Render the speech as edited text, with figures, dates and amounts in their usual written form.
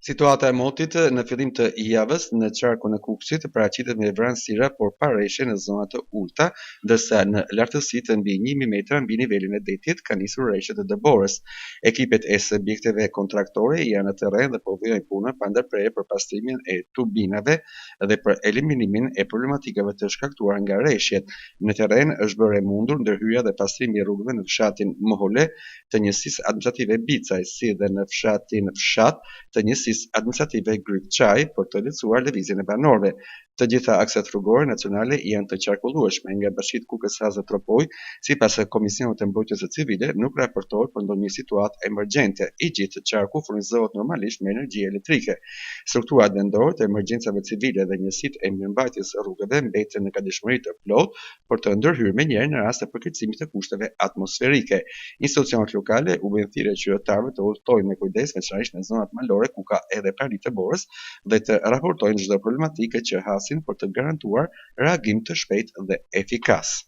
Situata e motit në fillim të javës në qarkun e Kukësit paraqitet me vranësira por pa rreshje në zona të ulta, ndërsa në lartësitë mbi 1000 metra mbi nivelin e detit ka nisur rreshje të dëborës. Ekipet e subjekteve kontraktore janë në terren dhe po vijojnë punën pa ndërprerje për pastrimin e tubinave dhe për eliminimin e problematikave të shkaktuara nga rreshjet. Në terren është bërë e mundur ndërhyrja dhe pastrimi i rrugëve në fshatin Mohole të njësisë administrative Bicaj, si dhe në fshatin Fshat të njësisë administrative Gryt Çaj për të lehtësuar lëvizjen e banorëve. Të gjitha akset rrugore nacionale janë të qarkullueshme nga Bashkitë Kukës Saz dhe Tropoj, sipas Komisionit të Mbrojtjes së Civile nuk raportohet për ndonjë situatë emergjente. I gjithë qarku furnizohet normalisht me energji elektrike. Strukturat vendore të emergjencave civile dhe njësitë e mirëmbajtjes së rrugëve mbeten në gatishmëri të plotë për të ndërhyrë menjëherë në rast të përkeqësimit të kushteve atmosferike. Institucionet lokale u bën thirrje qytetarëve të udhtojnë me kujdes, veçanërisht në zonat malore ku ka edhe paritë të borës dhe të raportojnë çdo problematike që hasin për të garantuar reagim të shpejtë dhe efikas.